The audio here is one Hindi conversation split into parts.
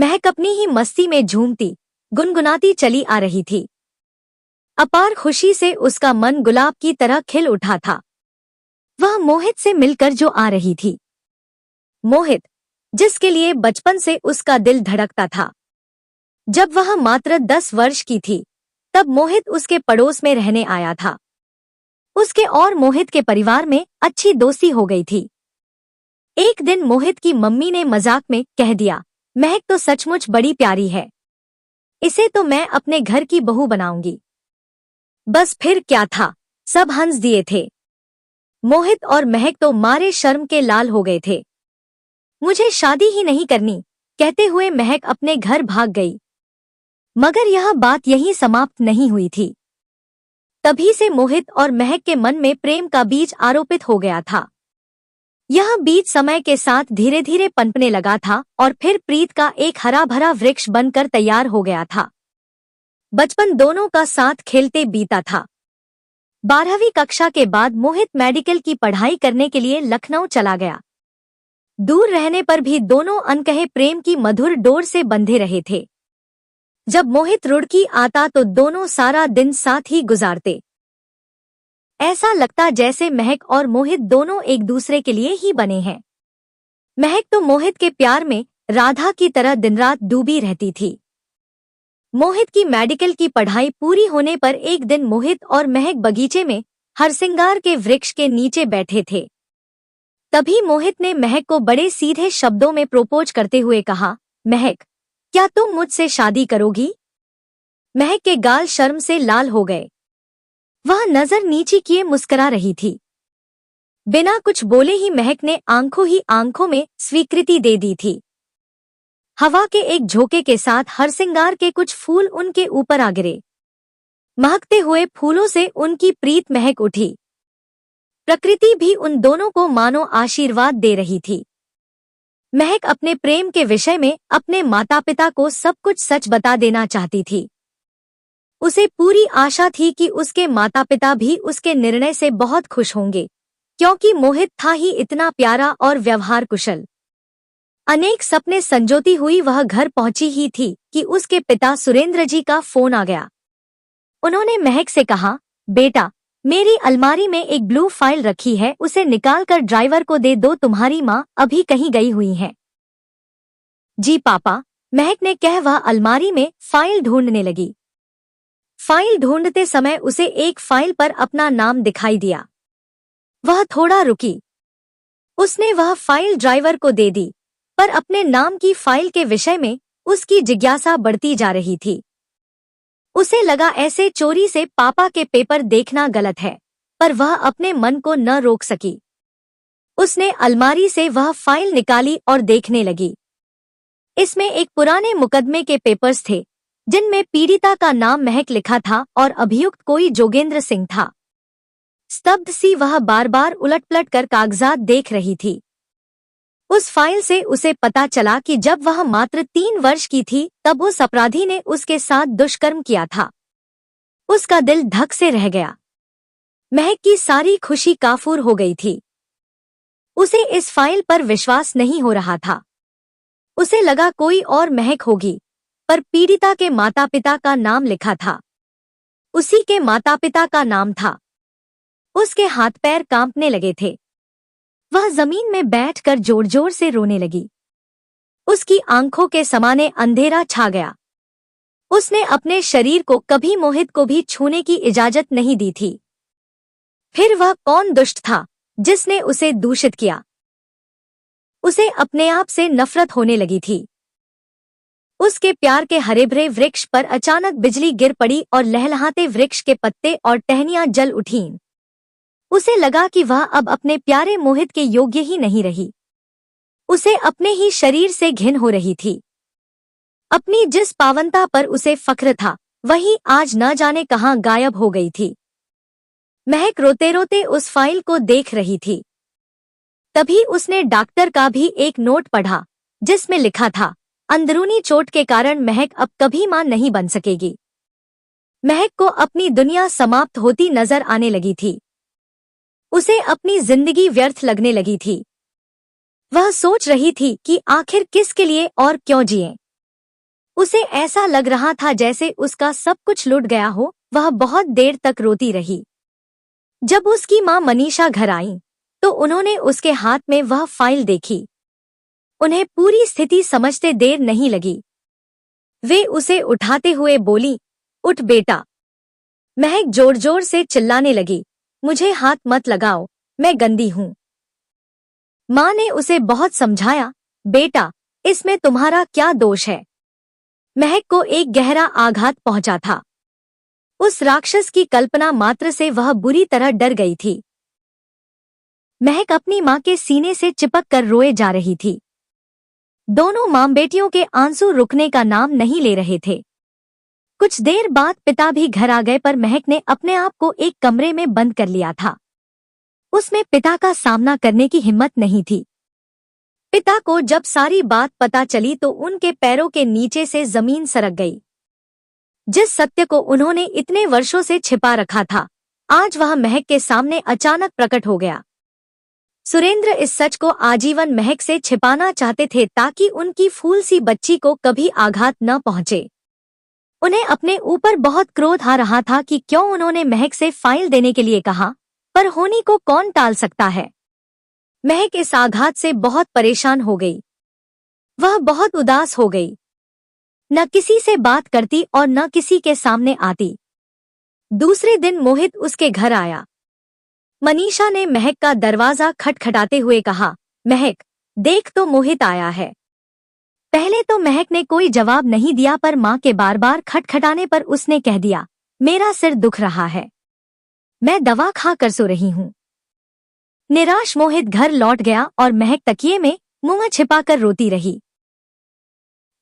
महक अपनी ही मस्ती में झूमती गुनगुनाती चली आ रही थी। अपार खुशी से उसका मन गुलाब की तरह खिल उठा था। वह मोहित से मिलकर जो आ रही थी, मोहित जिसके लिए बचपन से उसका दिल धड़कता था। जब वह मात्र 10 वर्ष की थी तब मोहित उसके पड़ोस में रहने आया था। उसके और मोहित के परिवार में अच्छी दोस्ती हो गई थी। एक दिन मोहित की मम्मी ने मजाक में कह दिया, महक तो सचमुच बड़ी प्यारी है, इसे तो मैं अपने घर की बहू बनाऊंगी। बस फिर क्या था, सब हंस दिए थे। मोहित और महक तो मारे शर्म के लाल हो गए थे। मुझे शादी ही नहीं करनी कहते हुए महक अपने घर भाग गई। मगर यह बात यहीं समाप्त नहीं हुई थी। तभी से मोहित और महक के मन में प्रेम का बीज आरोपित हो गया था। यह बीज समय के साथ धीरे धीरे पनपने लगा था और फिर प्रीत का एक हरा भरा वृक्ष बनकर तैयार हो गया था। बचपन दोनों का साथ खेलते बीता था। 12वीं कक्षा के बाद मोहित मेडिकल की पढ़ाई करने के लिए लखनऊ चला गया। दूर रहने पर भी दोनों अनकहे प्रेम की मधुर डोर से बंधे रहे थे। जब मोहित रुड़की आता तो दोनों सारा दिन साथ ही गुजारते। ऐसा लगता जैसे महक और मोहित दोनों एक दूसरे के लिए ही बने हैं। महक तो मोहित के प्यार में राधा की तरह दिन रात डूबी रहती थी। मोहित की मेडिकल की पढ़ाई पूरी होने पर एक दिन मोहित और महक बगीचे में हरसिंगार के वृक्ष के नीचे बैठे थे। तभी मोहित ने महक को बड़े सीधे शब्दों में प्रोपोज करते हुए कहा, महक, क्या तुम मुझसे शादी करोगी? महक के गाल शर्म से लाल हो गए। वह नजर नीची किए मुस्कुरा रही थी। बिना कुछ बोले ही महक ने आंखों ही आंखों में स्वीकृति दे दी थी। हवा के एक झोंके के साथ हरसिंगार के कुछ फूल उनके ऊपर आ गिरे। महकते हुए फूलों से उनकी प्रीत महक उठी। प्रकृति भी उन दोनों को मानो आशीर्वाद दे रही थी। महक अपने प्रेम के विषय में अपने माता पिता को सब कुछ सच बता देना चाहती थी। उसे पूरी आशा थी कि उसके माता पिता भी उसके निर्णय से बहुत खुश होंगे, क्योंकि मोहित था ही इतना प्यारा और व्यवहार कुशल। अनेक सपने संजोती हुई वह घर पहुंची ही थी कि उसके पिता सुरेंद्र जी का फोन आ गया। उन्होंने महक से कहा, बेटा, मेरी अलमारी में एक ब्लू फाइल रखी है, उसे निकाल कर ड्राइवर को दे दो, तुम्हारी माँ अभी कहीं गई हुई है। जी पापा, महक ने कह वह अलमारी में फाइल ढूंढने लगी। फाइल ढूंढते समय उसे एक फाइल पर अपना नाम दिखाई दिया। वह थोड़ा रुकी। उसने वह फाइल ड्राइवर को दे दी, पर अपने नाम की फाइल के विषय में उसकी जिज्ञासा बढ़ती जा रही थी। उसे लगा ऐसे चोरी से पापा के पेपर देखना गलत है, पर वह अपने मन को न रोक सकी। उसने अलमारी से वह फाइल निकाली और देखने लगी। इसमें एक पुराने मुकदमे के पेपर्स थे, जिनमें पीड़िता का नाम महक लिखा था और अभियुक्त कोई जोगेंद्र सिंह था। स्तब्ध सी वह बार बार उलट-पलट कर कागजात देख रही थी। उस फाइल से उसे पता चला कि जब वह मात्र 3 वर्ष की थी तब उस अपराधी ने उसके साथ दुष्कर्म किया था। उसका दिल धक से रह गया। महक की सारी खुशी काफूर हो गई थी। उसे इस फाइल पर विश्वास नहीं हो रहा था। उसे लगा कोई और महक होगी, पर पीड़िता के माता पिता का नाम लिखा था। उसी के माता पिता का नाम था। उसके हाथ पैर कांपने लगे थे। वह जमीन में बैठकर जोर जोर से रोने लगी। उसकी आंखों के समाने अंधेरा छा गया। उसने अपने शरीर को कभी मोहित को भी छूने की इजाजत नहीं दी थी। फिर वह कौन दुष्ट था जिसने उसे दूषित किया? उसे अपने आप से नफरत होने लगी थी। उसके प्यार के हरे भरे वृक्ष पर अचानक बिजली गिर पड़ी और लहलहाते वृक्ष के पत्ते और टहनियां जल उठीं। उसे लगा कि वह अब अपने प्यारे मोहित के योग्य ही नहीं रही। उसे अपने ही शरीर से घिन हो रही थी। अपनी जिस पावनता पर उसे फख्र था, वही आज न जाने कहां गायब हो गई थी। महक रोते रोते उस फाइल को देख रही थी। तभी उसने डॉक्टर का भी एक नोट पढ़ा, जिसमें लिखा था, अंदरूनी चोट के कारण महक अब कभी मां नहीं बन सकेगी। महक को अपनी दुनिया समाप्त होती नजर आने लगी थी। उसे अपनी जिंदगी व्यर्थ लगने लगी थी। वह सोच रही थी कि आखिर किसके लिए और क्यों जिए। उसे ऐसा लग रहा था जैसे उसका सब कुछ लुट गया हो। वह बहुत देर तक रोती रही। जब उसकी माँ मनीषा घर आई तो उन्होंने उसके हाथ में वह फाइल देखी। उन्हें पूरी स्थिति समझते देर नहीं लगी। वे उसे उठाते हुए बोली, उठ बेटा। महक जोर जोर से चिल्लाने लगी, मुझे हाथ मत लगाओ, मैं गंदी हूँ। माँ ने उसे बहुत समझाया, बेटा इसमें तुम्हारा क्या दोष है। महक को एक गहरा आघात पहुंचा था। उस राक्षस की कल्पना मात्र से वह बुरी तरह डर गई थी। महक अपनी माँ के सीने से चिपक कर रोए जा रही थी। दोनों मां बेटियों के आंसू रुकने का नाम नहीं ले रहे थे। कुछ देर बाद पिता भी घर आ गए, पर महक ने अपने आप को एक कमरे में बंद कर लिया था। उसमें पिता का सामना करने की हिम्मत नहीं थी। पिता को जब सारी बात पता चली तो उनके पैरों के नीचे से जमीन सरक गई। जिस सत्य को उन्होंने इतने वर्षों से छिपा रखा था, आज वह महक के सामने अचानक प्रकट हो गया। सुरेंद्र इस सच को आजीवन महक से छिपाना चाहते थे ताकि उनकी फूल सी बच्ची को कभी आघात न पहुंचे। उन्हें अपने ऊपर बहुत क्रोध आ रहा था कि क्यों उन्होंने महक से फाइल देने के लिए कहा, पर होनी को कौन टाल सकता है। महक इस आघात से बहुत परेशान हो गई। वह बहुत उदास हो गई। न किसी से बात करती और न किसी के सामने आती। दूसरे दिन मोहित उसके घर आया। मनीषा ने महक का दरवाजा खटखटाते हुए कहा, महक देख तो मोहित आया है। पहले तो महक ने कोई जवाब नहीं दिया, पर माँ के बार बार खटखटाने पर उसने कह दिया, मेरा सिर दुख रहा है, मैं दवा खा कर सो रही हूँ। निराश मोहित घर लौट गया और महक तकिए में मुंह छिपाकर रोती रही।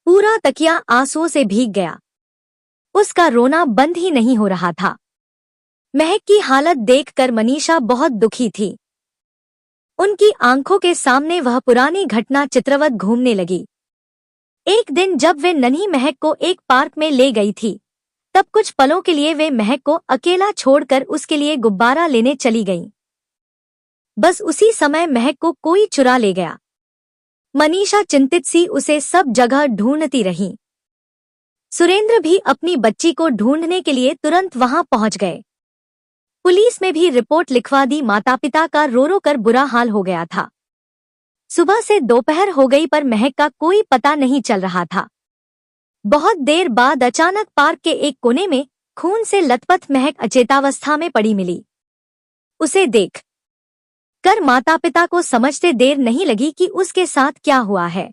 पूरा तकिया आंसुओं से भीग गया। उसका रोना बंद ही नहीं हो रहा था। महक की हालत देखकर मनीषा बहुत दुखी थी। उनकी आंखों के सामने वह पुरानी घटना चित्रवत घूमने लगी। एक दिन जब वे नन्ही महक को एक पार्क में ले गई थी, तब कुछ पलों के लिए वे महक को अकेला छोड़कर उसके लिए गुब्बारा लेने चली गईं। बस उसी समय महक को कोई चुरा ले गया। मनीषा चिंतित सी उसे सब जगह ढूंढती रही। सुरेंद्र भी अपनी बच्ची को ढूंढने के लिए तुरंत वहां पहुंच गए। पुलिस में भी रिपोर्ट लिखवा दी। माता पिता का रो रो कर बुरा हाल हो गया था। सुबह से दोपहर हो गई, पर महक का कोई पता नहीं चल रहा था। बहुत देर बाद अचानक पार्क के एक कोने में खून से लथपथ महक अचेतावस्था में पड़ी मिली। उसे देख कर माता पिता को समझते देर नहीं लगी कि उसके साथ क्या हुआ है।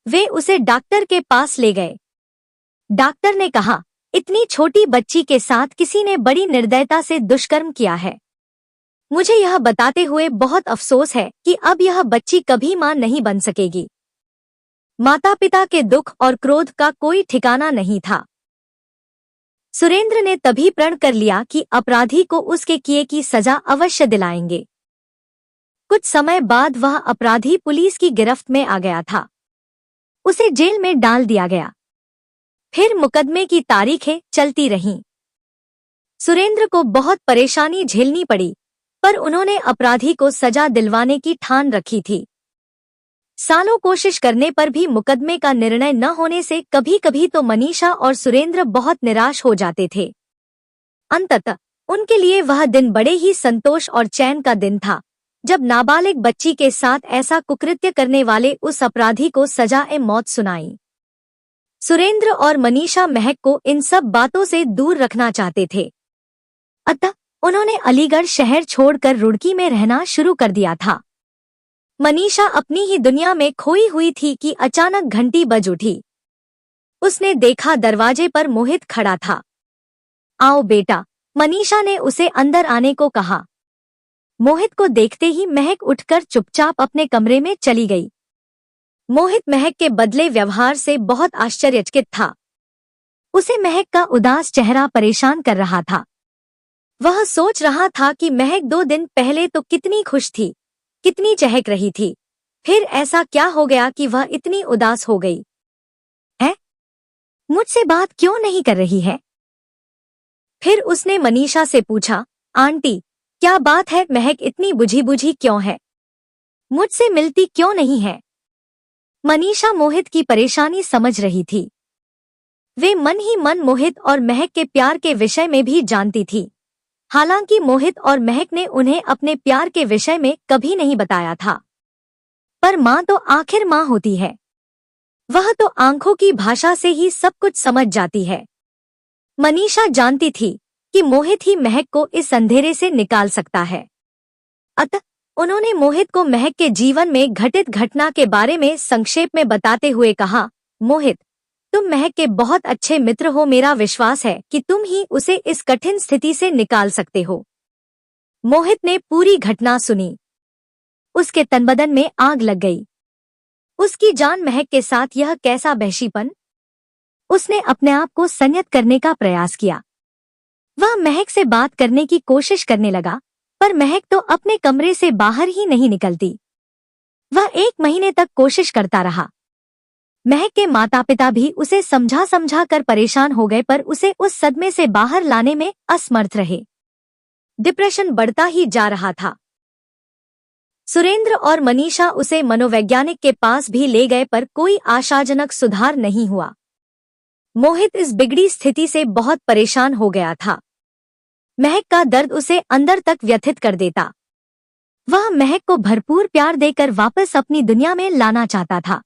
वे उसे डॉक्टर के पास ले गए। डॉक्टर ने कहा, इतनी छोटी बच्ची के साथ किसी ने बड़ी निर्दयता से दुष्कर्म किया है। मुझे यह बताते हुए बहुत अफसोस है कि अब यह बच्ची कभी मां नहीं बन सकेगी। माता पिता के दुख और क्रोध का कोई ठिकाना नहीं था। सुरेंद्र ने तभी प्रण कर लिया कि अपराधी को उसके किए की सजा अवश्य दिलाएंगे। कुछ समय बाद वह अपराधी पुलिस की गिरफ्त में आ गया था। उसे जेल में डाल दिया गया। फिर मुकदमे की तारीखें चलती रहीं। सुरेंद्र को बहुत परेशानी झेलनी पड़ी, पर उन्होंने अपराधी को सजा दिलवाने की ठान रखी थी। सालों कोशिश करने पर भी मुकदमे का निर्णय न होने से कभी कभी तो मनीषा और सुरेंद्र बहुत निराश हो जाते थे। अंततः उनके लिए वह दिन बड़े ही संतोष और चैन का दिन था, जब नाबालिग बच्ची के साथ ऐसा कुकृत्य करने वाले उस अपराधी को सजा-ए-मौत सुनाई। सुरेंद्र और मनीषा महक को इन सब बातों से दूर रखना चाहते थे। अतः उन्होंने अलीगढ़ शहर छोड़कर रुड़की में रहना शुरू कर दिया था। मनीषा अपनी ही दुनिया में खोई हुई थी कि अचानक घंटी बज उठी। उसने देखा दरवाजे पर मोहित खड़ा था। आओ बेटा, मनीषा ने उसे अंदर आने को कहा। मोहित को देखते ही महक उठकर चुपचाप अपने कमरे में चली गई। मोहित महक के बदले व्यवहार से बहुत आश्चर्यचकित था। उसे महक का उदास चेहरा परेशान कर रहा था। वह सोच रहा था कि महक 2 दिन पहले तो कितनी खुश थी, कितनी चहक रही थी, फिर ऐसा क्या हो गया कि वह इतनी उदास हो गई है? मुझसे बात क्यों नहीं कर रही है? फिर उसने मनीषा से पूछा, आंटी क्या बात है, महक इतनी बुझी बुझी क्यों है? मुझसे मिलती क्यों नहीं है? मनीषा मोहित की परेशानी समझ रही थी। वे मन ही मन मोहित और महक के प्यार के विषय में भी जानती थी। हालांकि मोहित और महक ने उन्हें अपने प्यार के विषय में कभी नहीं बताया था। पर माँ तो आखिर माँ होती है। वह तो आंखों की भाषा से ही सब कुछ समझ जाती है। मनीषा जानती थी कि मोहित ही महक को इस अंधेरे से निकाल सकता है। अतः उन्होंने मोहित को महक के जीवन में घटित घटना के बारे में संक्षेप में बताते हुए कहा, मोहित, तुम महक के बहुत अच्छे मित्र हो। मेरा विश्वास है कि तुम ही उसे इस कठिन स्थिति से निकाल सकते हो। मोहित ने पूरी घटना सुनी। उसके तनबदन में आग लग गई। उसकी जान महक के साथ यह कैसा वहशीपन। उसने अपने आप को संयत करने का प्रयास किया। वह महक से बात करने की कोशिश करने लगा, पर महक तो अपने कमरे से बाहर ही नहीं निकलती। वह 1 महीने तक कोशिश करता रहा। महक के माता पिता भी उसे समझा समझा कर परेशान हो गए, पर उसे उस सदमे से बाहर लाने में असमर्थ रहे। डिप्रेशन बढ़ता ही जा रहा था। सुरेंद्र और मनीषा उसे मनोवैज्ञानिक के पास भी ले गए, पर कोई आशाजनक सुधार नहीं हुआ। मोहित इस बिगड़ी स्थिति से बहुत परेशान हो गया था। महक का दर्द उसे अंदर तक व्यथित कर देता। वह महक को भरपूर प्यार देकर वापस अपनी दुनिया में लाना चाहता था।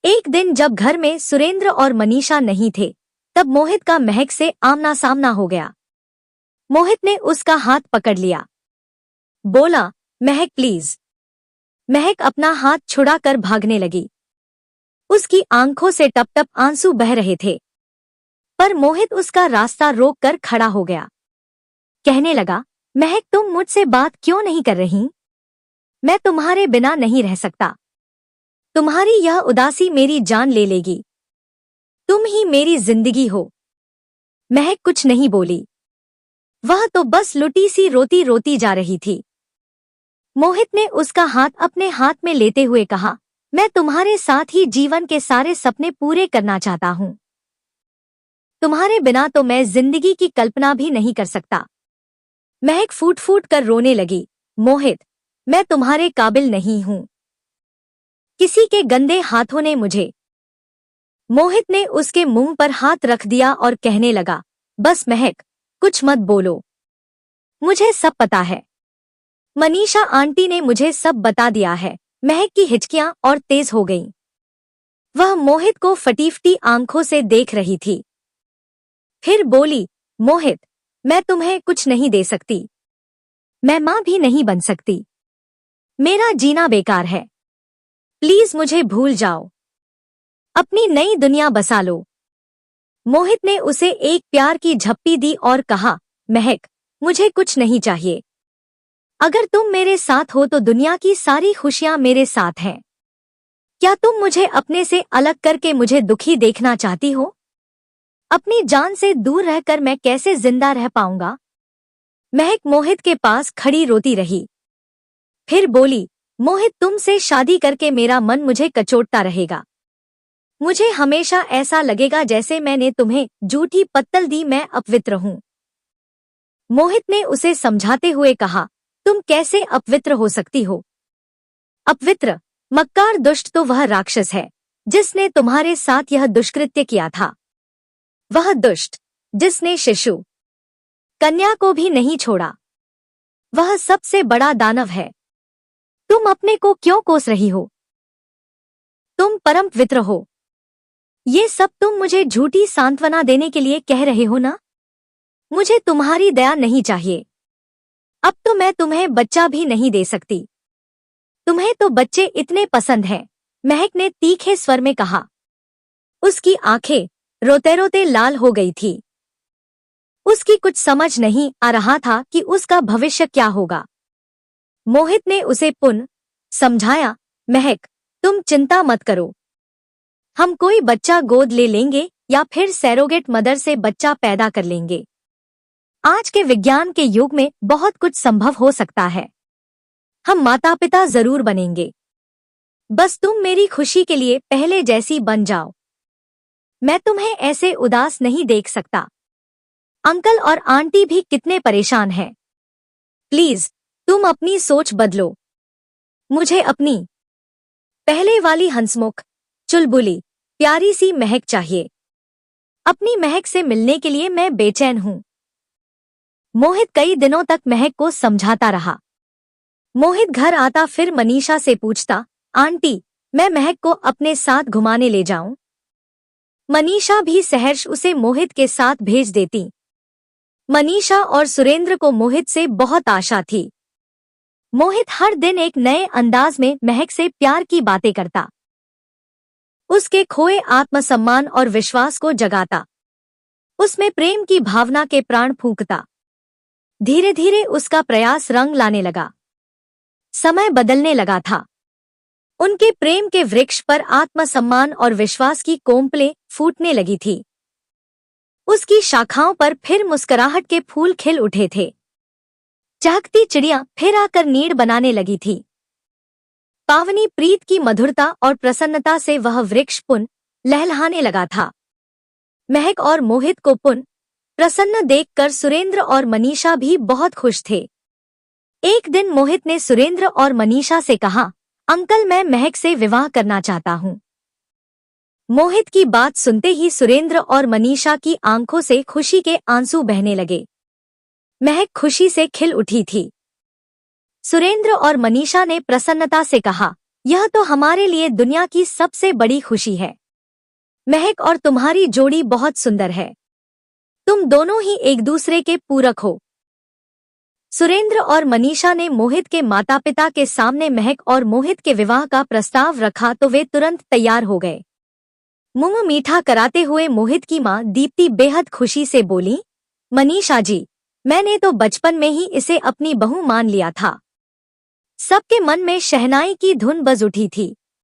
एक दिन जब घर में सुरेंद्र और मनीषा नहीं थे, तब मोहित का महक से आमना सामना हो गया। मोहित ने उसका हाथ पकड़ लिया। बोला, महक प्लीज। महक अपना हाथ छुड़ाकर भागने लगी। उसकी आंखों से टप टप आंसू बह रहे थे। पर मोहित उसका रास्ता रोक कर खड़ा हो गया। कहने लगा, महक, तुम मुझसे बात क्यों नहीं कर रही? मैं तुम्हारे बिना नहीं रह सकता। तुम्हारी यह उदासी मेरी जान ले लेगी। तुम ही मेरी जिंदगी हो। महक कुछ नहीं बोली। वह तो बस लुटी सी रोती रोती जा रही थी। मोहित ने उसका हाथ अपने हाथ में लेते हुए कहा, मैं तुम्हारे साथ ही जीवन के सारे सपने पूरे करना चाहता हूं। तुम्हारे बिना तो मैं जिंदगी की कल्पना भी नहीं कर सकता। महक फूट फूट कर रोने लगी। मोहित, मैं तुम्हारे काबिल नहीं हूं। किसी के गंदे हाथों ने मुझे। मोहित ने उसके मुंह पर हाथ रख दिया और कहने लगा, बस महक, कुछ मत बोलो। मुझे सब पता है। मनीषा आंटी ने मुझे सब बता दिया है। महक की हिचकियां और तेज हो गईं। वह मोहित को फटी-फटी आंखों से देख रही थी। फिर बोली, मोहित, मैं तुम्हें कुछ नहीं दे सकती। मैं मां भी नहीं बन सकती। मेरा जीना बेकार है। प्लीज मुझे भूल जाओ। अपनी नई दुनिया बसा लो। मोहित ने उसे एक प्यार की झप्पी दी और कहा, महक, मुझे कुछ नहीं चाहिए। अगर तुम मेरे साथ हो तो दुनिया की सारी खुशियां मेरे साथ हैं। क्या तुम मुझे अपने से अलग करके मुझे दुखी देखना चाहती हो? अपनी जान से दूर रहकर मैं कैसे जिंदा रह पाऊंगा? महक मोहित के पास खड़ी रोती रही। फिर बोली, मोहित, तुमसे शादी करके मेरा मन मुझे कचोटता रहेगा। मुझे हमेशा ऐसा लगेगा जैसे मैंने तुम्हें झूठी पत्तल दी, मैं अपवित्र हूं। मोहित ने उसे समझाते हुए कहा, तुम कैसे अपवित्र हो सकती हो? अपवित्र, मक्कार, दुष्ट तो वह राक्षस है जिसने तुम्हारे साथ यह दुष्कृत्य किया था। वह दुष्ट जिसने शिशु कन्या को भी नहीं छोड़ा। वह सबसे बड़ा दानव है। तुम अपने को क्यों कोस रही हो? तुम परम पवित्र हो। ये सब तुम मुझे झूठी सांत्वना देने के लिए कह रहे हो ना? मुझे तुम्हारी दया नहीं चाहिए। अब तो मैं तुम्हें बच्चा भी नहीं दे सकती। तुम्हें तो बच्चे इतने पसंद हैं, महक ने तीखे स्वर में कहा। उसकी आंखें रोते रोते लाल हो गई थी। उसकी कुछ समझ नहीं आ रहा था कि उसका भविष्य क्या होगा। मोहित ने उसे पुनः समझाया, महक, तुम चिंता मत करो। हम कोई बच्चा गोद ले लेंगे या फिर सैरोगेट मदर से बच्चा पैदा कर लेंगे। आज के विज्ञान के युग में बहुत कुछ संभव हो सकता है। हम माता पिता जरूर बनेंगे। बस तुम मेरी खुशी के लिए पहले जैसी बन जाओ। मैं तुम्हें ऐसे उदास नहीं देख सकता। अंकल और आंटी भी कितने परेशान हैं। प्लीज तुम अपनी सोच बदलो। मुझे अपनी पहले वाली हंसमुख, चुलबुली, प्यारी सी महक चाहिए। अपनी महक से मिलने के लिए मैं बेचैन हूँ। मोहित कई दिनों तक महक को समझाता रहा। मोहित घर आता फिर मनीषा से पूछता, आंटी, मैं महक को अपने साथ घुमाने ले जाऊं? मनीषा भी सहर्ष उसे मोहित के साथ भेज देती। मनीषा और सुरेंद्र को मोहित से बहुत आशा थी। मोहित हर दिन एक नए अंदाज में महक से प्यार की बातें करता, उसके खोए आत्मसम्मान और विश्वास को जगाता, उसमें प्रेम की भावना के प्राण फूंकता। धीरे धीरे उसका प्रयास रंग लाने लगा। समय बदलने लगा था। उनके प्रेम के वृक्ष पर आत्मसम्मान और विश्वास की कोंपलें फूटने लगी थी। उसकी शाखाओं पर फिर मुस्कुराहट के फूल खिल उठे थे। चहकती चिड़िया फिर आकर नीड़ बनाने लगी थी। पावनी प्रीत की मधुरता और प्रसन्नता से वह वृक्ष पुन लहलहाने लगा था। महक और मोहित को पुन प्रसन्न देखकर सुरेंद्र और मनीषा भी बहुत खुश थे। एक दिन मोहित ने सुरेंद्र और मनीषा से कहा, अंकल, मैं महक से विवाह करना चाहता हूँ। मोहित की बात सुनते ही सुरेंद्र और मनीषा की आंखों से खुशी के आंसू बहने लगे। महक खुशी से खिल उठी थी। सुरेंद्र और मनीषा ने प्रसन्नता से कहा, यह तो हमारे लिए दुनिया की सबसे बड़ी खुशी है। महक और तुम्हारी जोड़ी बहुत सुंदर है। तुम दोनों ही एक दूसरे के पूरक हो। सुरेंद्र और मनीषा ने मोहित के माता पिता के सामने महक और मोहित के विवाह का प्रस्ताव रखा तो वे तुरंत तैयार हो गए। मुंह मीठा कराते हुए मोहित की मां दीप्ति बेहद खुशी से बोली, मनीषा जी, मैंने तो बचपन में ही इसे अपनी बहू मान लिया था। सबके मन में शहनाई की धुन बज उठी थी।